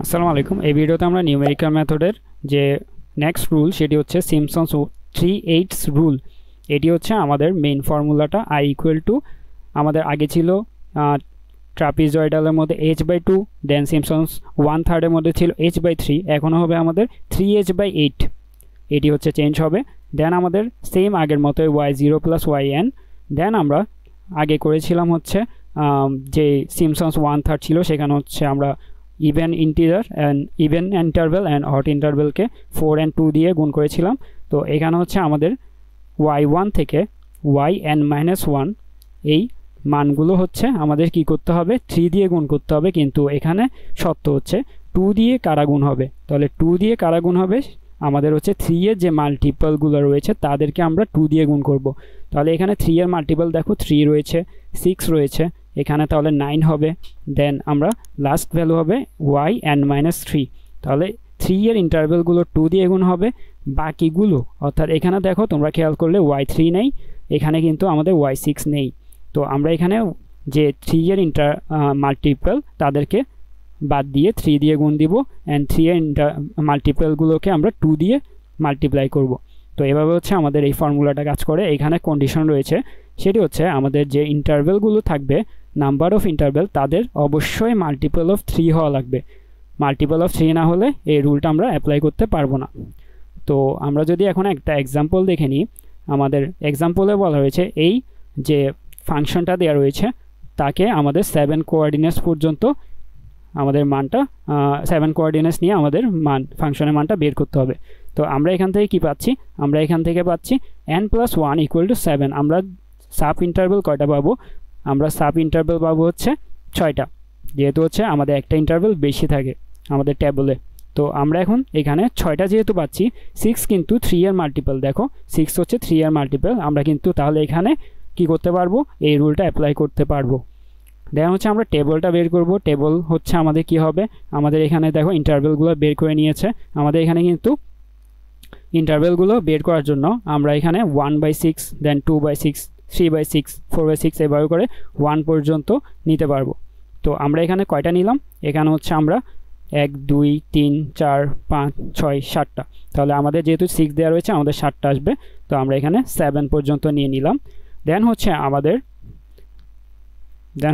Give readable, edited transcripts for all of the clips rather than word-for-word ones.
আসসালামু আলাইকুম। এই ভিডিওতে আমরা নিউমেরিক্যাল মেথডের যে নেক্সট রুল সেটি হচ্ছে সিম্পসন্স 3/8 রুল। এটি হচ্ছে আমাদের মেইন ফর্মুলাটা i ইকুয়াল টু আমাদের আগে ছিল ট্রাপিজয়েডালের মধ্যে h/2, দেন সিম্পসন্স 1/3 এর মধ্যে ছিল h/3, এখন হবে আমাদের 3h/8। এটি হচ্ছে চেঞ্জ হবে। দেন আমাদের সেম আগের মতোই y0 প্লাস yn। দেন আমরা আগে করেছিলাম হচ্ছে যে সিম্পসন্স 1/3 ছিল সেখানে হচ্ছে আমরা even integer and even interval and odd ইন্টারভেলকে 4 and 2 দিয়ে গুণ করেছিলাম। তো এখানে হচ্ছে আমাদের y1 থেকে yn-1 এই মানগুলো হচ্ছে আমাদের কি করতে হবে, 3 দিয়ে গুণ করতে হবে। কিন্তু এখানে শর্ত হচ্ছে 2 দিয়ে কারা গুণ হবে, তাহলে 2 দিয়ে কারা গুণ হবে, আমাদের হচ্ছে 3 এর যে মাল্টিপলগুলো রয়েছে তাদেরকে আমরা 2 দিয়ে গুণ করব। তাহলে এখানে 3 এর মাল্টিপল দেখো 3 রয়েছে, 6 রয়েছে, এখানে তাহলে 9 হবে। দেন আমরা লাস্ট ভ্যালু হবে yn-3। তাহলে 3 এর ইন্টারভেলগুলো 2 দিয়ে গুণ হবে, বাকিগুলো অর্থাৎ এখানে দেখো তোমরা খেয়াল করলে y3 নেই, এখানে কিন্তু আমাদের y6 নেই। তো আমরা এখানে যে 3 এর মাল্টিপল তাদেরকে বাদ দিয়ে 3 দিয়ে গুণ দিব, অ্যান্ড 3 এর মাল্টিপলগুলোকে আমরা 2 দিয়ে মাল্টিপ্লাই করব। তো এভাবে হচ্ছে আমাদের এই ফর্মুলাটা কাজ করে। এখানে কন্ডিশন রয়েছে, সেটি হচ্ছে আমাদের যে ইন্টারভেলগুলো থাকবে, নাম্বার অফ ইন্টারভেল, তাদের অবশ্যই মাল্টিপল অফ 3 হওয়া লাগবে। মাল্টিপল অফ 3 না হলে এই রুলটা আমরা অ্যাপ্লাই করতে পারবো না। তো আমরা যদি এখন একটা এক্সাম্পল দেখে নিই, আমাদের এক্সাম্পলে বলা হয়েছে এই যে ফাংশনটা দেওয়া রয়েছে তাকে আমাদের 7 কোঅর্ডিনেটস পর্যন্ত আমাদের মানটা 7 কোঅর্ডিনেটস নিয়ে আমাদের ফাংশনের মানটা বের করতে হবে। তো আমরা এখান থেকে কি পাচ্ছি, আমরা এখান থেকে পাচ্ছি n+1 = 7। আমরা সাব ইন্টারভেল কয়টা পাবো, আমরা সাব ইন্টারভেল পাবো হচ্ছে 6টা, যেহেতু হচ্ছে আমাদের একটা ইন্টারভেল বেশি থাকে আমাদের টেবলে। তো আমরা এখন এখানে 6টা যেহেতু পাচ্ছি, 6 কিন্তু 3 এর মাল্টিপল, দেখো 6 হচ্ছে 3 এর মাল্টিপল, আমরা কিন্তু তাহলে এখানে কি করতে পারবো, এই রুলটা অ্যাপ্লাই করতে পারবো। দেন হচ্ছে আমরা টেবলটা বের করব। টেবল হচ্ছে আমাদের কি হবে, আমাদের এখানে দেখো ইন্টারভেলগুলো বের করে নিয়েছে। আমাদের এখানে কিন্তু ইন্টারভেলগুলো বের করার জন্য আমরা এখানে 1/6, দেন 2/6, 3/6, 4/6 এভাবে করে 1 পর্যন্ত নিতে পারবো। তো আমরা এখানে কয়টা নিলাম, এখানে হচ্ছে আমরা 1 2 3 4 5 6 7টা। তাহলে আমাদের যেহেতু 6 দেওয়া রয়েছে আমাদের 7টা আসবে। তো আমরা এখানে 7 পর্যন্ত নিয়ে নিলাম। দেন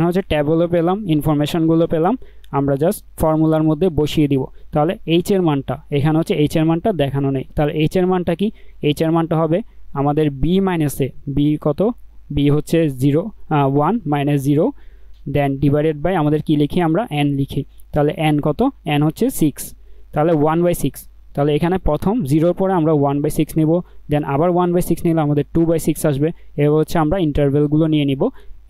হচ্ছে টেবলও পেলাম, ইনফরমেশনগুলো পেলাম, আমরা জাস্ট ফর্মুলার মধ্যে বসিয়ে দিব। তাহলে এইচ এর মানটা, এখানে হচ্ছে এইচ এর মানটা দেখানো নেই, তাহলে এইচ এর মানটা কি, এইচ এর মানটা হবে আমাদের b - a, b কত, b হচ্ছে 1 - 0, দেন ডিভাইডেড বাই আমাদের কি লিখি, আমরা n লিখি। তাহলে n কত, n হচ্ছে 6, তাহলে 1/6। তাহলে এখানে প্রথম 0-র পরে আমরা 1/6 নিব, দেন আবার 1/6 নিলে আমাদের 2/6 আসবে। এবার হচ্ছে আমরা ইন্টারভেলগুলো নিয়ে নিব,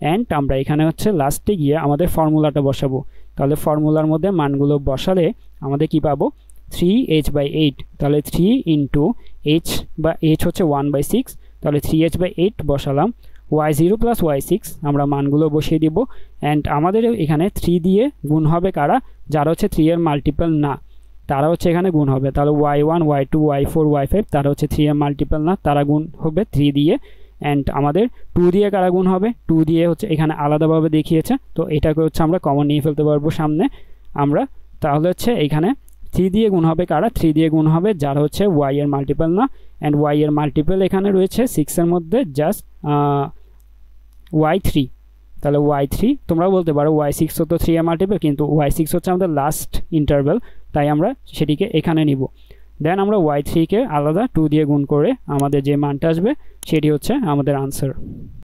অ্যান্ড আমরা এখানে হচ্ছে লাস্টে গিয়ে আমাদের ফর্মুলাটা বসাবো। তাহলে ফর্মুলার মধ্যে মানগুলো বসালে আমাদের কি পাবো, 3h/8। তাহলে 3 ইন্টু h, বা h হচ্ছে 1/6, তাহলে 3h/8 বসালাম। y0 প্লাস y6 আমরা মানগুলো বসিয়ে দিব, অ্যান্ড আমাদের এখানে 3 দিয়ে গুণ হবে কারা, যারা হচ্ছে 3 এর মাল্টিপল না তারা হচ্ছে এখানে গুণ হবে। তাহলে y1, y2, y4, y5 তারা হচ্ছে 3 এর মাল্টিপল না, তারা গুণ হবে 3 দিয়ে। অ্যান্ড আমাদের 2 দিয়ে কারা গুণ হবে, 2 দিয়ে হচ্ছে এখানে আলাদাভাবে দেখিয়েছে, তো এটাকে হচ্ছে আমরা কমন নিয়ে ফেলতে পারবো সামনে আমরা। তাহলে হচ্ছে এখানে 3 দিয়ে গুণ হবে কারা, 3 দিয়ে গুণ হবে যারা হচ্ছে y এর মাল্টিপল না, অ্যান্ড y এর মাল্টিপল এখানে রয়েছে 6 এর মধ্যে জাস্ট y3। তাহলে y3, তোমরা বলতে পারো y6 তো 3 এর মাল্টিপল, কিন্তু y6 হচ্ছে আমাদের লাস্ট ইন্টারভেল, তাই আমরা সেটিকে এখানে নিব। দেন আমরা y3 কে আলাদা 2 দিয়ে গুণ করে আমাদের যে মানটা আসবে সেটি হচ্ছে আমাদের আনসার।